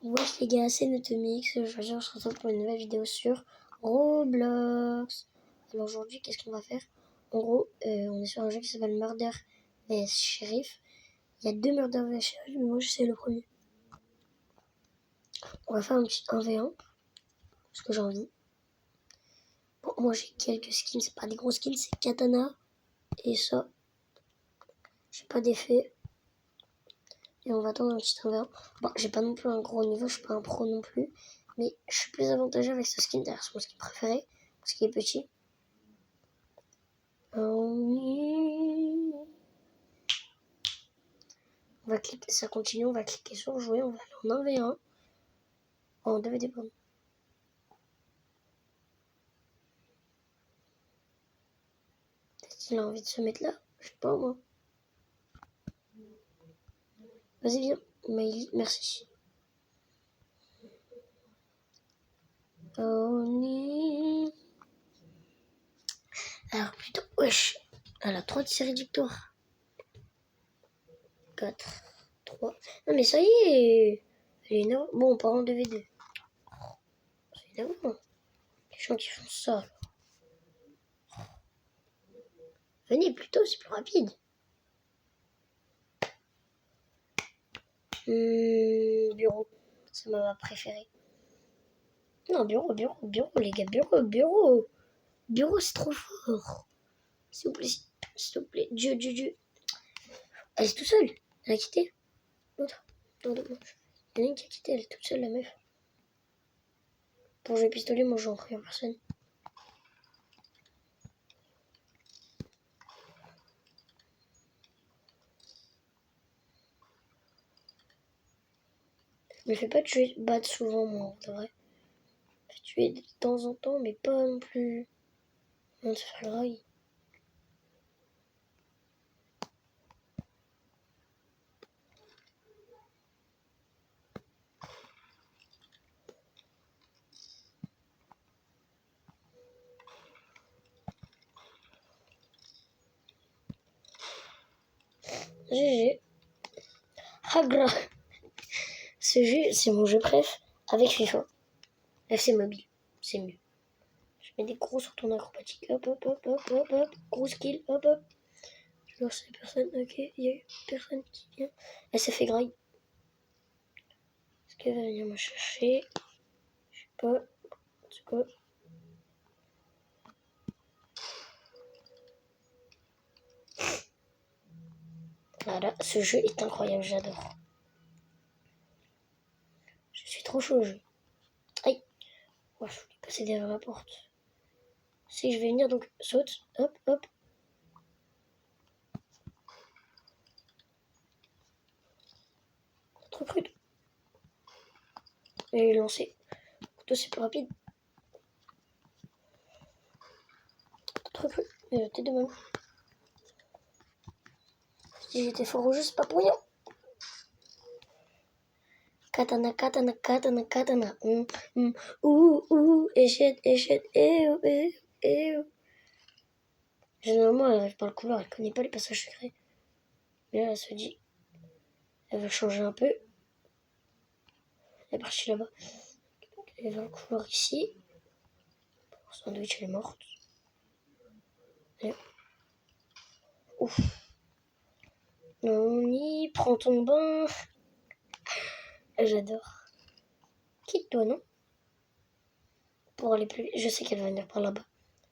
Wesh les gars, c'est Notomix. Aujourd'hui, on se retrouve pour une nouvelle vidéo sur Roblox. Alors aujourd'hui, qu'est-ce qu'on va faire? En gros, on est sur un jeu qui s'appelle Murder vs Sheriff. Il y a 2 Murder vs Sheriff, mais moi je sais le premier. On va faire un petit 1v1, parce que j'ai envie. Bon, moi j'ai quelques skins, c'est pas des gros skins, c'est katana et ça. J'ai pas d'effet. Et on va attendre un petit 1v1. Bon, j'ai pas non plus un gros niveau, je suis pas un pro non plus. Mais je suis plus avantageux avec ce skin, d'ailleurs c'est mon skin préféré, parce qu'il est petit. On va cliquer, ça continue, on va cliquer sur jouer, on va aller en 1v1. En 2v2, pardon. Peut-être qu'il a envie de se mettre là, je sais pas moi. Vas-y viens, Maïli, merci. Alors putain, wesh, elle a 3 de série de victoire. 4, 3. Non mais ça y est, elle est énorme. Bon, on part en 2v2. C'est énorme. Les gens qui font ça. Venez plutôt, c'est plus rapide. Bureau, c'est ma préférée. Non, bureau, les gars, bureau, c'est trop fort. S'il vous plaît, Dieu. Elle est toute seule, elle a quitté. L'autre, non, il y en a une qui a quitté, elle est toute seule, la meuf. Pour jouer pistolet, moi j'en prie à personne. Je me fais pas tuer, battre souvent, moi, c'est vrai. Je me fais tuer de temps en temps, mais pas non plus. On se fait grailler. GG. Hagra. Ce jeu, c'est mon jeu préf avec FIFA. FC Mobile, c'est mieux. Je mets des gros sur ton acrobatique. Hop. Gros skill, hop. Je lance les personnes. Ok, il y a personne qui vient. Elle s'est fait graille. Est-ce qu'elle va venir me chercher? Je sais pas. C'est quoi? Voilà, ce jeu est incroyable, j'adore. Je suis trop chaud au jeu. Aïe. Ouais, je voulais passer derrière la porte. Si je vais venir, donc saute. Hop. Trop prude. Et lancé. Couteau, c'est plus rapide. Trop prude. T'es de même. Si j'étais fort au jeu, c'est pas pour rien. Katana. Échette, Généralement, elle arrive par le couloir, elle connaît pas les passages secrets. Mais là, elle se dit, elle veut changer un peu. Elle est partie là-bas. Elle va le couloir ici. Pour sandwich, elle est morte. Et... ouf. On y prend ton bain. J'adore. Quitte-toi, non? Pour aller plus vite. Je sais qu'elle va venir par là-bas.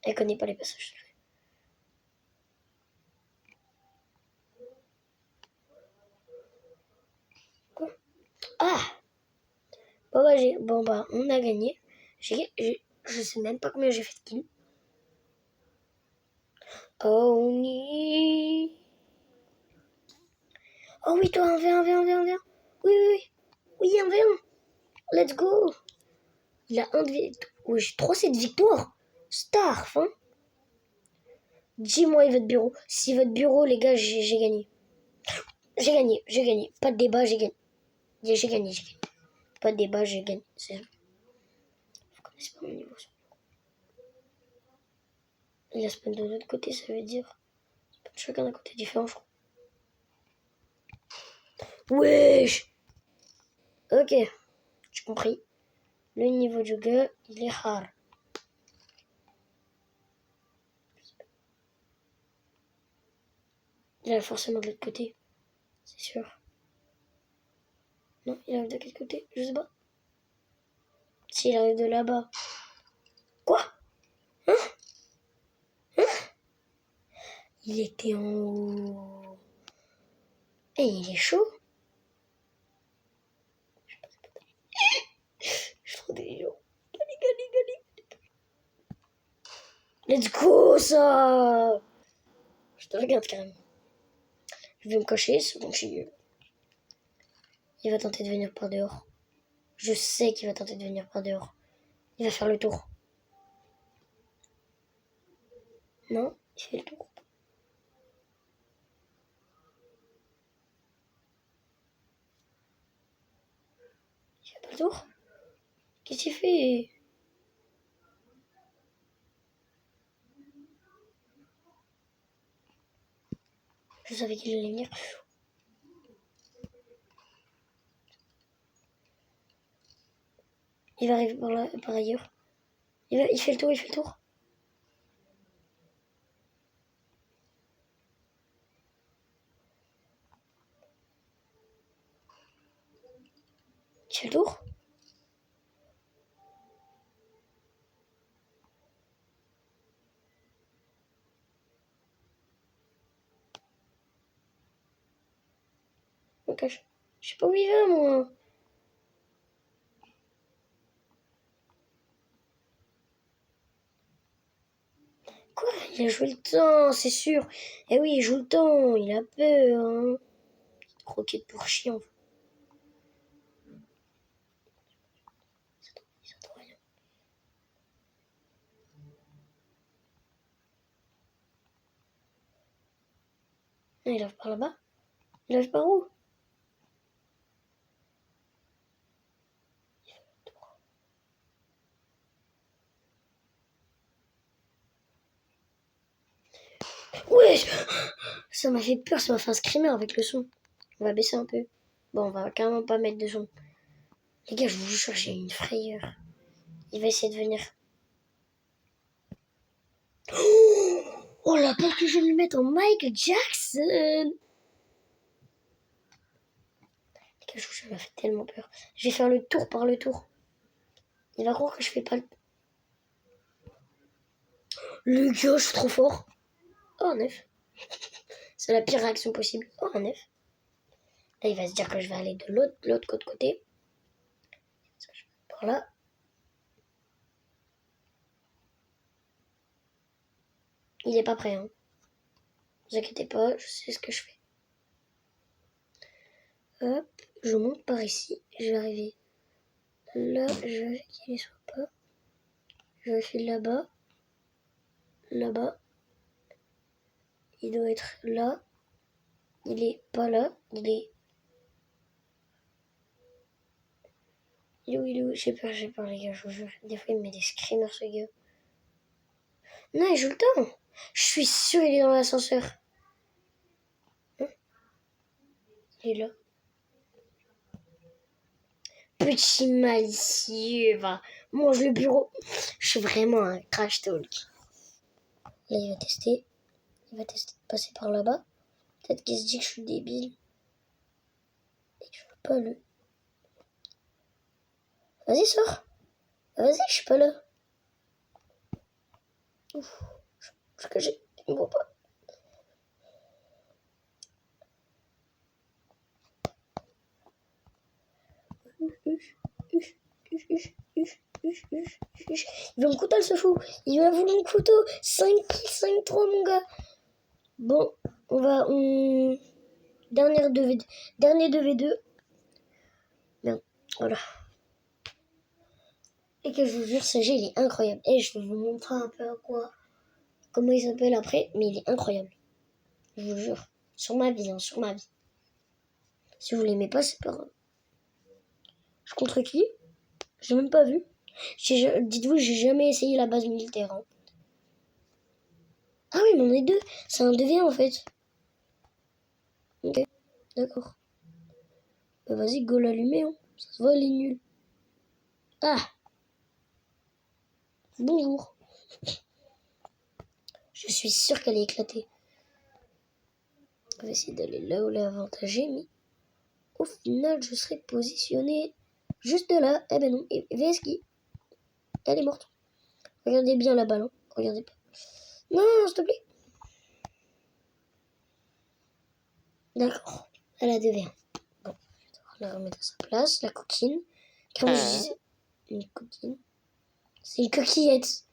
Elle connaît pas les passages secrets. Quoi? Ah! Bon, on a gagné. Je sais même pas combien j'ai fait de kills. Oh oui, toi, 1v1. Oui, 1v1. Let's go. Il a 1 de victoire. Oui, j'ai 3 7 victoires. Star, hein. Dis-moi votre bureau. Si votre bureau, les gars, j'ai gagné. J'ai gagné. Pas de débat, j'ai gagné. J'ai gagné. Pas de débat, j'ai gagné. C'est ça. Vous connaissez pas mon niveau. Il a spawn de l'autre côté, ça veut dire. Chacun d'un côté différent, je crois. Wesh. Ok. J'ai compris. Le niveau du gars, il est rare. Il arrive forcément de l'autre côté. C'est sûr. Non, il arrive de quel côté? Je sais pas. S'il arrive de là-bas. Quoi? Hein? Il était en haut. Et il est chaud. Je suis trop intelligent. Let's go, ça! Je te regarde carrément. Je vais me cacher, c'est bon, je suis nul. Il va tenter de venir par dehors. Je sais qu'il va tenter de venir par dehors. Il va faire le tour. Non, il fait le tour. Il fait pas le tour? Qu'est-ce qu'il fait? Je savais qu'il allait venir. Il va arriver par là, par ailleurs. Il fait le tour, il fait le tour. Il fait le tour. Je sais pas où il va, moi. Quoi? Il a joué le temps, c'est sûr. Eh oui, il joue le temps, il a peur, hein. Croquette pour chien. Il s'attend rien. Non, il arrive par là-bas. Il arrive par où? Ouais! Ça m'a fait peur, ça m'a fait un screamer avec le son. On va baisser un peu. Bon, on va carrément pas mettre de son. Les gars, je vous jure, j'ai une frayeur. Il va essayer de venir. Oh la peur que je vais le mettre en Michael Jackson! Les gars, je vous jure, ça m'a fait tellement peur. Je vais faire le tour par le tour. Il va croire que je fais pas le... Le gars, je suis trop fort. Oh, un F. C'est la pire réaction possible. Oh, un F. Là, il va se dire que je vais aller de l'autre côté. Par là. Il est pas prêt, hein. Ne vous inquiétez pas, je sais ce que je fais. Hop, je monte par ici. Je vais arriver là. Je vais qu'il ne soit pas. Je vais faire là-bas. Là-bas. Il doit être là. Il est pas là. Il est où? J'ai peur, les gars, je vous jure. Des fois, il me met des screamers, ce gars. Non, il joue le temps. Je suis sûre il est dans l'ascenseur. Hein? Il est là. Petit malicieux, va. Mange le bureau. Je suis vraiment un crash talk. Là, il va tester. Il va tester de passer par là-bas. Peut-être qu'il se dit que je suis débile. Et que je veux pas le... Vas-y, sors. Vas-y, je suis pas là. Ouf. Je que j'ai... Il me voit pas. Il veut me couteau, ce fou. Il m'a voulu un couteau. 5-3, mon gars. Bon, on va... Dernier 2v2. Bien, voilà. Et que je vous jure, ce jeu, il est incroyable. Et je vais vous montrer un peu comment il s'appelle après. Mais il est incroyable. Je vous jure. Sur ma vie, hein, sur ma vie. Si vous l'aimez pas, c'est pas grave. Je contre qui? J'ai même pas vu. Dites-vous, j'ai jamais essayé la base militaire. Hein. Ah oui, mais on est deux. C'est un 2v1 en fait. Ok, d'accord. Bah vas-y, go l'allumer. Hein. Ça se voit, elle est nulle. Ah, bonjour. Je suis sûre qu'elle est éclatée. On va essayer d'aller là où elle est avantagée, mais au final, je serai positionné juste là. Eh ben non, et Veski, elle est morte. Regardez bien la balle, hein. Regardez pas. Non, s'il te plaît. D'accord, elle a 2v1. Bon, je vais la remettre à sa place, la coquine. Comme je disais, une coquine. C'est une coquillette.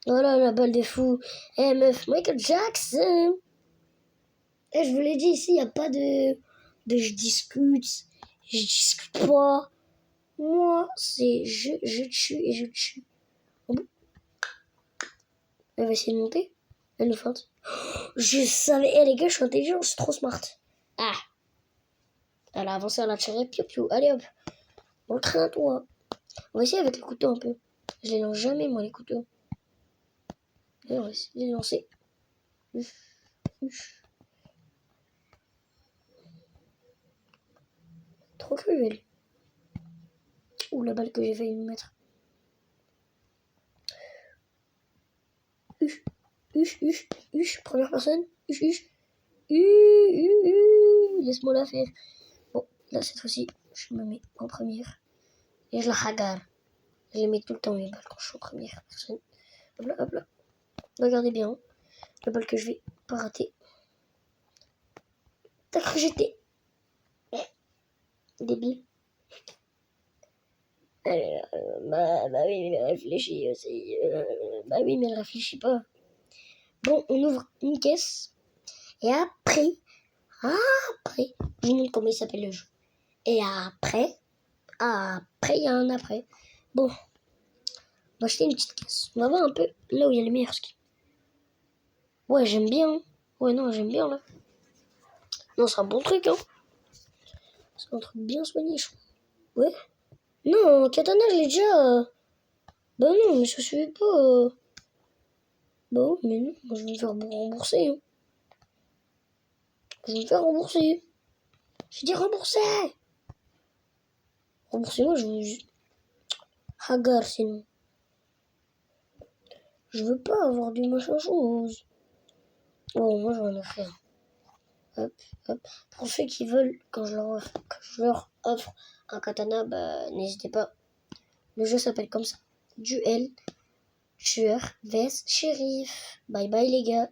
Voilà la balle de fou. Eh meuf, Michael Jackson. Eh, je vous l'ai dit, ici, il n'y a pas de je discute pas. Moi, c'est je tue et je tue. Oh bon. Elle va essayer de monter. Elle nous feinte. Je savais, les gars, je suis intelligent, je suis trop smart. Ah. Elle a avancé, elle a tiré, piou piou. Allez hop. On le craint, toi. On va essayer avec le couteau un peu. Je les lance jamais, moi, les couteaux. Et on va essayer de les lancer. Trop cruel. Ouh, la balle que j'ai failli me mettre. Première personne. Laisse-moi la faire. Bon, là, cette fois-ci, je me mets en première. Et je la hagarde. Je les mets tout le temps, mes balles, quand je suis en première personne. Hop là, hop là. Regardez bien. La balle que je vais pas rater. T'as cru que j'étais débile. Bah oui, mais elle réfléchit aussi. Bah oui, mais elle réfléchit pas. Bon, on ouvre une caisse. Et après, je vous montre comment il s'appelle le jeu. Et après, il y a un après. Bon, on va acheter une petite caisse. On va voir un peu là où il y a les meilleurs skins. Ouais, j'aime bien. Ouais, non, j'aime bien là. Non, c'est un bon truc, hein. C'est un truc bien soigné, je trouve. Ouais. Non, Katana, je l'ai déjà. Bah non, mais ça suffit pas. Bah oui, mais non, moi je vais me faire rembourser. Hein. Je vais me faire rembourser. J'ai dit rembourser. Remboursez-moi, je vous... Hagar, sinon. Je veux pas avoir du machin chose. Bon, moi, j'en ai rien. Hop, hop. Pour ceux qui veulent, quand je leur offre un katana, bah, n'hésitez pas. Le jeu s'appelle comme ça. Duel, tueur, vs, shérif. Bye bye, les gars.